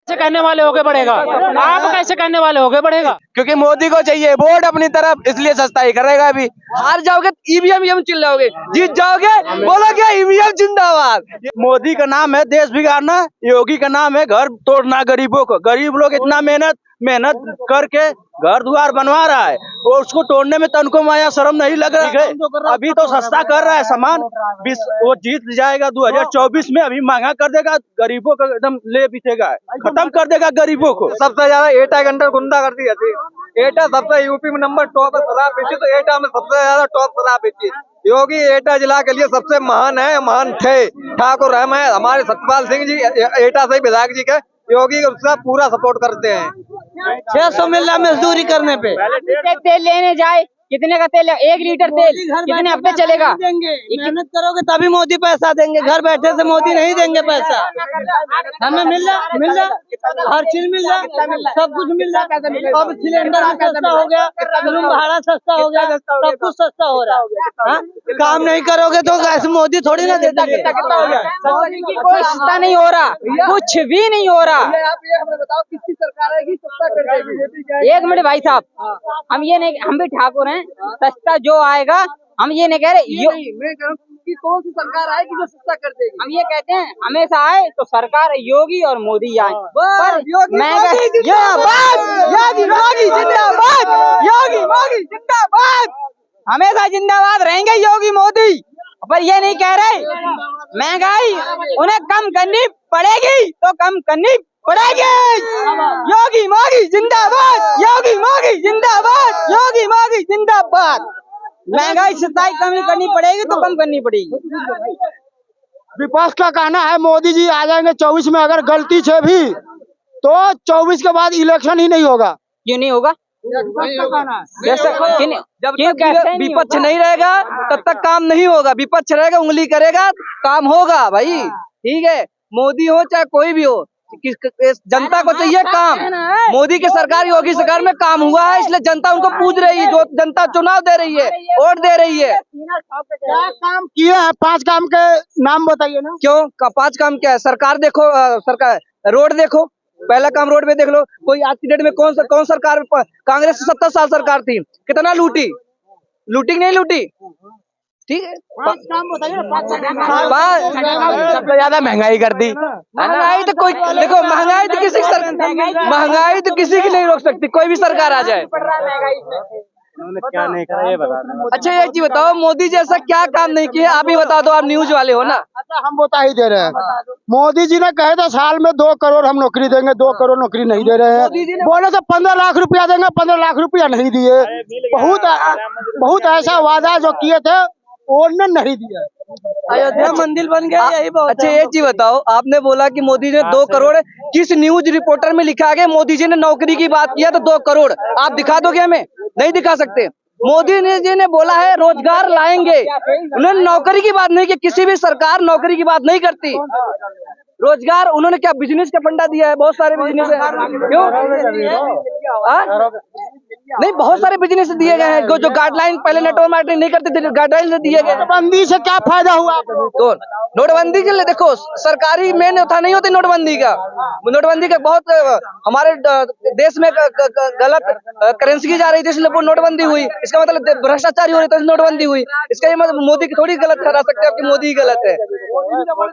कैसे करने वाले होके बढ़ेगा? आप कैसे करने वाले होके बढ़ेगा? क्योंकि मोदी को चाहिए वोट अपनी तरफ, इसलिए सस्ताई करेगा। अभी हार जाओगे ईवीएम चिल्लाओगे, जीत जाओगे बोलोगे ईवीएम जिंदाबाद। मोदी का नाम है देश बिगाड़ना, योगी का नाम है घर तोड़ना गरीबों को। गरीब लोग इतना मेहनत करके घर द्वार बनवा रहा है और उसको तोड़ने में तनको माया शर्म नहीं लग रहा है। अभी तो सस्ता कर रहा है सामान, वो जीत जाएगा 2024 में, अभी महंगा कर देगा, गरीबों का एकदम ले पीछेगा, खत्म कर देगा गरीबों को। सबसे ज्यादा एटा के अंदर गुंडा कर दी थी। एटा सबसे यूपी में नंबर टॉप है शराब बेची, तो एटा में सबसे ज्यादा टॉप शराब बेची। योगी एटा जिला के लिए सबसे महान है, महान थे। ठाकुर रहम है हमारे सत्यपाल सिंह जी, एटा से विधायक जी के, योगी उसका पूरा सपोर्ट करते हैं। 600 मिल रहा मजदूरी करने पे। तेल लेने जाए कितने का तेल है? 1 लीटर तेल कितने हफ्ते चलेगा? मेहनत करोगे तभी मोदी पैसा देंगे, घर बैठे से मोदी नहीं देंगे पैसा। हमें मिल रहा हर चीज मिल रहा, सब कुछ मिल रहा। अब सिलेंडर सस्ता हो गया, रूम भाड़ा सस्ता हो गया, सब कुछ सस्ता हो रहा है। काम नहीं करोगे तो ऐसे मोदी थोड़ी ना दे देंगे। कोई सस्ता नहीं हो रहा, कुछ भी नहीं हो रहा। बताओ किसकी सरकार आएगी सस्ता कर देगी? 1 मिनट भाई साहब, हम ये नहीं, हम भी ठाकुर हैं, सस्ता जो आएगा हम ये नहीं कह रहे मैं कह रहा हूं कि कौन सी सरकार आएगी जो सस्ता कर देगी। हम ये कहते हैं हमेशा आए तो सरकार योगी और मोदी आए, पर योगी जिंदाबाद, हमेशा जिंदाबाद रहेंगे योगी मोदी। पर ये नहीं कह रहे महंगाई उन्हें कम करनी पड़ेगी तो कम करनी पड़ेगी। योगी मोदी जिंदाबाद, योगी मोदी जिंदाबाद, योगी मोदी जिंदाबाद। महंगाई सताई कमी करनी पड़ेगी तो कम करनी पड़ेगी। विपक्ष का कहना है मोदी जी आ जाएंगे 24 में, अगर गलती से भी तो 24 के बाद इलेक्शन ही नहीं होगा। क्यों नहीं होगा? जब तक विपक्ष नहीं रहेगा तब तक काम नहीं होगा। विपक्ष रहेगा, उंगली करेगा, काम होगा भाई। ठीक है, मोदी हो चाहे कोई भी हो, जनता को चाहिए काम। मोदी की सरकार, योगी सरकार में काम हुआ है, इसलिए जनता उनको पूछ रही है। जो जनता चुनाव दे रही है, वोट दे रही है। क्या काम किया है? 5 काम के नाम बताइए ना। क्यों 5 काम क्या है? सरकार देखो, सरकार रोड देखो, पहला काम रोड पे देख लो। कोई आज की डेट में कौन सरकार, कांग्रेस 70 साल सरकार थी, कितना लूटी कि नहीं लूटी? ठीक है, 5 काम बताइए। सबसे ज्यादा महंगाई कर दी। महंगाई तो कोई देखो, महंगाई तो किसी की नहीं रोक सकती, कोई भी सरकार आ जाए। उन्होंने क्या नहीं करा ये बता दो। अच्छा एक चीज बताओ, मोदी जैसा क्या काम नहीं किया, आप ही बता दो, आप न्यूज वाले हो ना। अच्छा हम बता ही दे रहे हैं। मोदी जी ने कहे थे साल में 2 करोड़ हम नौकरी देंगे, 2 करोड़ नौकरी नहीं दे रहे हैं। बोले तो 15 लाख रुपया देंगे, 15 लाख रुपया नहीं दिए। बहुत ऐसा वादा जो किए थे उन्होंने नहीं दिया। अयोध्या मंदिर बन गया, यही बहुत। अच्छा एक चीज बताओ, आपने बोला कि मोदी जी ने 2 करोड़, किस न्यूज रिपोर्टर में लिखा गया मोदी जी ने नौकरी की बात किया तो 2 करोड़? आप दिखा दोगे हमें? नहीं दिखा सकते। मोदी जी ने बोला है रोजगार लाएंगे, उन्होंने नौकरी की बात नहीं की। किसी भी सरकार नौकरी की बात नहीं करती। रोजगार उन्होंने क्या बिजनेस का फंडा दिया है, बहुत सारे बिजनेस है। क्यों नहीं, बहुत सारे बिजनेस दिए गए हैं जो गाइडलाइन पहले नेटवर्क मार्केटिंग नहीं करते थे, गाइडलाइन दिए गए। नोटबंदी से क्या फायदा हुआ? नोटबंदी के लिए देखो, सरकारी मेन था नहीं होती नोटबंदी का। नोटबंदी का बहुत हमारे देश में गलत करेंसी की जा रही थी, इसलिए नोटबंदी हुई। इसका मतलब भ्रष्टाचारी हो रही थी, नोटबंदी हुई। इसका ये मतलब मोदी की थोड़ी गलत ठहरा सकते हैं कि मोदी गलत है।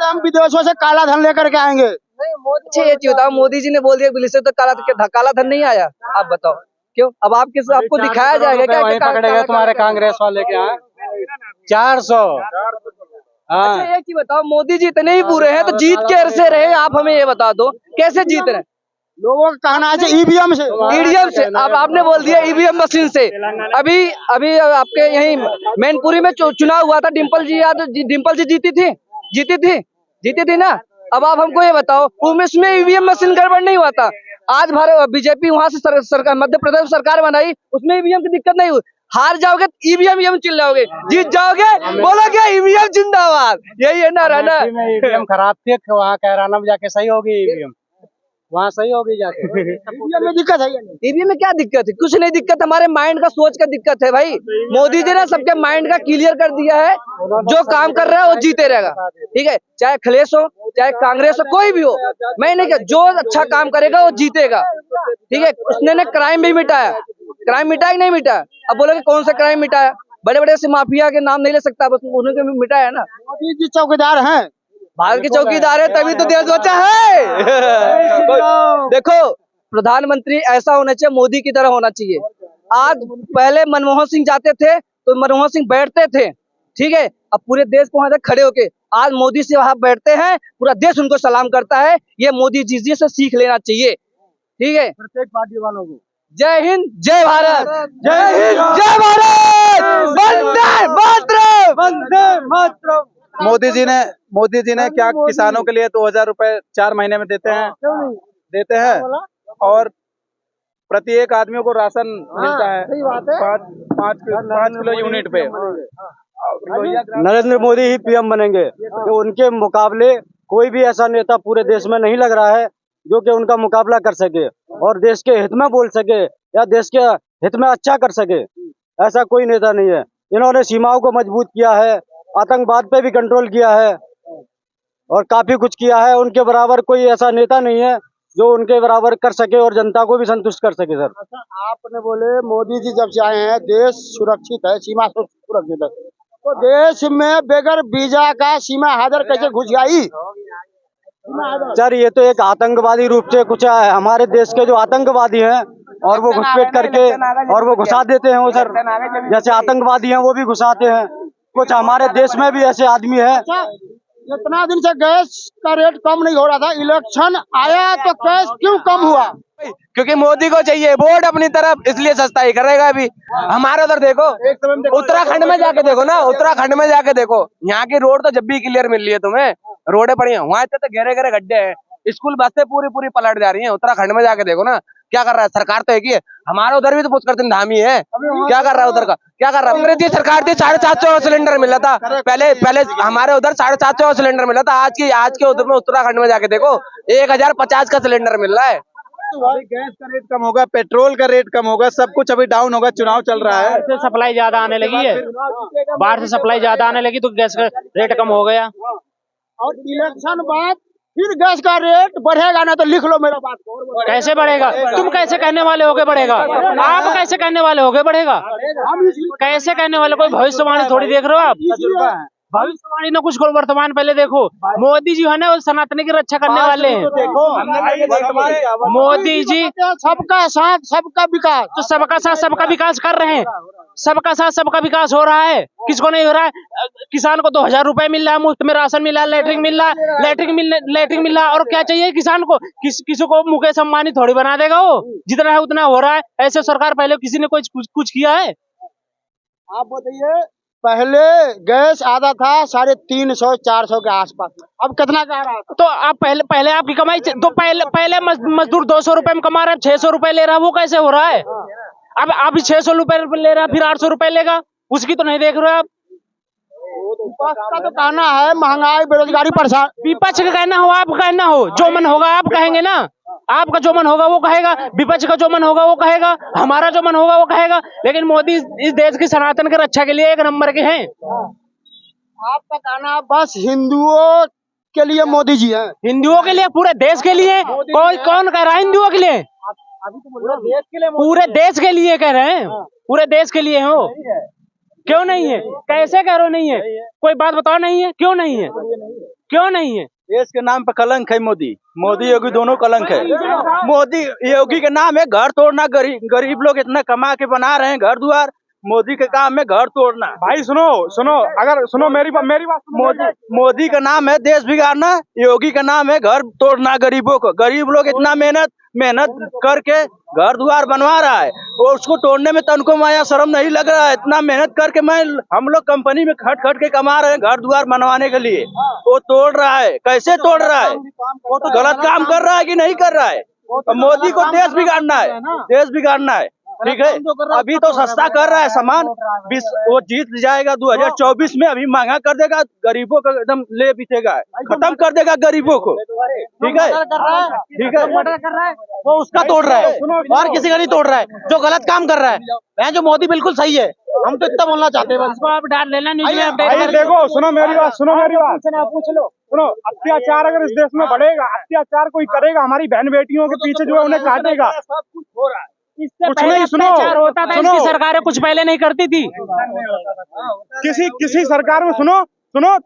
हम विदेशों से काला धन लेकर के आएंगे। अच्छा ये चीज बताओ, मोदी जी ने बोल दिया विदेश से तो काला धन नहीं आया, आप बताओ क्यों? अब आपको दिखाया जाएगा क्या? पकड़ेगा तुम्हारे कांग्रेस वाले के यहाँ 400। अच्छा एक चीज बताओ, मोदी जी इतने ही बुरे हैं तो जीत कैसे रहे? आप हमें ये बता दो, कैसे जीत रहे? लोगों का कहना है ईवीएम से। अब आपने बोल दिया ईवीएम मशीन से। अभी आपके यही मैनपुरी में चुनाव हुआ था, डिम्पल जी जीती थी ना। अब आप हमको ये बताओ, उसमें ईवीएम मशीन गड़बड़ नहीं हुआ था? आज भारत बीजेपी वहां से सरकार, मध्य प्रदेश सरकार बनाई, उसमें ईवीएम की दिक्कत नहीं हुई। हार जाओगे ईवीएम चिल्लाओगे, जीत जाओगे बोलोगे ईवीएम जिंदाबाद। यही है ना रहना। ईवीएम खराब थे, वहाँ कैराना में जाके सही होगी ईवीएम, वहाँ सही होगी जाके। ईवीएम में दिक्कत है? ईवीएम में क्या दिक्कत है? कुछ नहीं दिक्कत, हमारे माइंड का सोच का दिक्कत है भाई। मोदी जी ने सबके माइंड का क्लियर कर दिया है, जो काम कर रहा है वो जीते रहेगा। ठीक है, चाहे अखिलेश हो, चाहे कांग्रेस हो, कोई भी हो, मैं नहीं कह, जो अच्छा काम करेगा वो जीतेगा। ठीक है, उसने ने क्राइम भी मिटाया, क्राइम मिटाया कि नहीं मिटाया? अब बोलोगे कौन सा क्राइम मिटाया? बड़े बड़े से माफिया के नाम नहीं ले सकता, बस उन्होंने भी मिटाया है ना। मोदी जी चौकीदार हैं, भारत के चौकीदार है, तभी तो देश बचा है। देखो, प्रधानमंत्री ऐसा होना चाहिए, मोदी की तरह होना चाहिए। आज पहले मनमोहन सिंह जाते थे तो मनमोहन सिंह बैठते थे, ठीक है, अब पूरे देश को वहां तक खड़े होके आज मोदी से वहां बैठते हैं, पूरा देश उनको सलाम करता है। ये मोदी जी से सीख लेना चाहिए, ठीक है। प्रत्येक पार्टी वालों को जय हिंद, जय भारत, जय हिंद, जय भारत, वंदे मातरम, वंदे मातरम। मोदी जी ने क्या किसानों के लिए 2000 रुपए 4 महीने में देते हैं और प्रति एक आदमियों को राशन मिलता है 5 किलो यूनिट पे। नरेंद्र मोदी ही पीएम बनेंगे, तो उनके मुकाबले कोई भी ऐसा नेता पूरे देश में नहीं लग रहा है जो कि उनका मुकाबला कर सके और देश के हित में बोल सके या देश के हित में अच्छा कर सके। ऐसा कोई नेता नहीं है। इन्होंने सीमाओं को मजबूत किया है, आतंकवाद पे भी कंट्रोल किया है और काफी कुछ किया है। उनके बराबर कोई ऐसा नेता नहीं है जो उनके बराबर कर सके और जनता को भी संतुष्ट कर सके। सर, आपने बोले मोदी जी जब से आए हैं देश सुरक्षित है, सीमा सुरक्षित है, तो देश में बगैर वीजा का सीमा हैदर कैसे घुस आई? सर ये तो एक आतंकवादी रूप से कुछ हमारे देश के जो आतंकवादी हैं और वो घुसपैठ करके और वो घुसा देते हैं। वो सर जैसे आतंकवादी हैं वो भी घुसाते हैं। कुछ हमारे देश में भी ऐसे आदमी हैं। इतना दिन से गैस का रेट कम नहीं हो रहा था, इलेक्शन आया तो गैस क्यों कम हुआ? क्योंकि मोदी को चाहिए वोट अपनी तरफ, इसलिए सस्ताई करेगा। अभी हमारे उधर देखो, उत्तराखंड में जाके देखो ना, उत्तराखंड में जाके देखो, यहाँ की रोड तो जब भी क्लियर मिल रही है तुम्हें, रोडें पड़ी हैं, वहाँ इतने तो गहरे गहरे गड्ढे हैं, स्कूल बसें पूरी पलट जा रही हैं। उत्तराखंड में जाके देखो ना, क्या कर रहा है सरकार? तो एक ही है, हमारे उधर भी तो पुष्कर धामी है, क्या कर रहा है उधर का? क्या कर रहा है? अंग्रेजी सरकार थी, 750 सिलेंडर मिला था पहले हमारे उधर 750 सिलेंडर मिला था। आज के उधर में उत्तराखंड में जाके देखो 1050 का सिलेंडर मिल रहा है। अभी गैस का रेट कम होगा, पेट्रोल का रेट कम होगा, सब कुछ अभी डाउन होगा। चुनाव चल रहा है, से सप्लाई ज्यादा आने लगी है, बाहर से सप्लाई ज्यादा आने लगी तो गैस का रेट कम हो गया। और इलेक्शन बाद फिर गैस का रेट बढ़ेगा ना, तो लिख लो मेरा बात। कैसे बढ़ेगा? तुम कैसे कहने वाले होगे बढ़ेगा? आप कैसे कहने वाले होगे बढ़ेगा? कैसे कहने वाले? कोई भविष्यवाणी थोड़ी देख रहे हो आप? भविष्यवाणी ना कुछ करो, वर्तमान पहले देखो। मोदी जी है ना वो सनातन की रक्षा करने वाले हैं। मोदी जी सबका साथ सबका विकास, तो सबका साथ सबका विकास कर रहे हैं, सबका साथ सबका विकास हो रहा है। किसको नहीं हो रहा है? किसान को 2000 रुपए मिल रहा है, मुफ्त में राशन मिल रहा है, लेटरिन मिल रहा है। और क्या चाहिए किसान को? किसी को मुकेश अंबानी थोड़ी बना देगा, वो जितना है उतना हो रहा है। ऐसे सरकार पहले किसी ने कुछ किया है? आप बताइए, पहले गैस आता था 350-400 के आसपास, अब कितना का रहा था? तो आप पहले आपकी कमाई तो पहले मजदूर 200 रुपए में कमा रहा है, 600 रुपए ले रहा है, वो कैसे हो रहा है? अब अभी 600 रुपए ले रहा है, फिर 800 रुपए लेगा, उसकी तो नहीं देख रहे आप। विपक्ष का तो कहना है महंगाई बेरोजगारी परेशान। विपक्ष का कहना हो, आप कहना हो, जो मन होगा आप कहेंगे ना। आपका जो मन होगा वो कहेगा, विपक्ष का जो मन होगा वो कहेगा, हमारा जो मन होगा वो कहेगा। लेकिन मोदी इस देश की सनातन की रक्षा के लिए एक नंबर के हैं। आपका कहना बस हिंदुओं के लिए मोदी जी हैं? हिंदुओं के लिए, पूरे देश के लिए। कौन कह रहा है हिंदुओं के लिए? पूरे देश के लिए कह रहे हैं, पूरे देश के लिए हो। क्यों नहीं है? कैसे कह रहे हो नहीं है? कोई बात बताओ, नहीं है क्यों नहीं है? क्यों नहीं है? देश के नाम पे कलंक है। मोदी योगी दोनों कलंक है। मोदी योगी के नाम है घर तोड़ना, गरीब लोग इतना कमा के बना रहे हैं घर द्वार। मोदी के काम है घर तोड़ना। भाई सुनो, अगर सुनो मेरी बात। मोदी का नाम है देश बिगाड़ना, योगी का नाम है घर तोड़ना गरीबों को। गरीब लोग इतना मेहनत करके घर द्वार बनवा रहा है और उसको तोड़ने में तनको माया शर्म नहीं लग रहा है। इतना मेहनत करके हम लोग कंपनी में खट के कमा रहे हैं घर द्वार बनवाने के लिए, वो तोड़ रहा है। कैसे तोड़ रहा है? वो तो गलत काम कर रहा है कि नहीं कर रहा है? मोदी को देश बिगाड़ना है, देश बिगाड़ना है। ठीक है, अभी तो सस्ता कर रहा है सामान, वो जीत जाएगा 2024 में, अभी महंगा कर देगा, गरीबों को एकदम ले बीतेगा, खत्म कर देगा गरीबों को। ठीक है, ठीक है, वो उसका तोड़ रहा है और किसी का नहीं तोड़ रहा है, जो गलत काम कर रहा है। जो मोदी बिल्कुल सही है, हम तो इतना बोलना चाहते हैं। इसको आप डाल लेना न्यूज़ में अपडेट। देखो सुनो मेरी बात, पूछ लो। सुनो, अत्याचार अगर इस देश में बढ़ेगा, अत्याचार कोई करेगा, हमारी बहन बेटियों के पीछे जो है उन्हें काटेगा। सब कुछ हो रहा है। कुछ नहीं, सुनो होता था, इसकी सरकारें कुछ पहले नहीं करती थी। किसी सरकार में सुनो,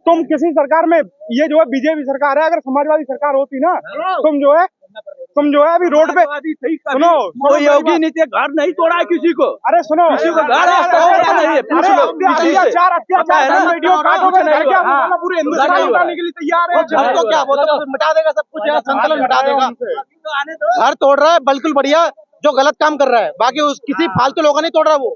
तुम किसी सरकार में, ये जो है बीजेपी सरकार है, अगर समाजवादी सरकार होती ना, तुम जो है अभी रोड पे सुनो, कोई योगी नीति घर नहीं तोड़ा है किसी को। अरे सुनो, किसी को घर नहीं है, पूछ लो किसी से। अत्याचार पूरे हिंदुस्तान में उठाने के लिए तैयार है। घर तो क्या, वो तो मिटा देगा सब कुछ, संतुलन मिटा देगा। घर तोड़ रहा है बिल्कुल बढ़िया, जो गलत काम कर रहा है, बाकी किसी फालतू लोगों नहीं तोड़ रहा वो।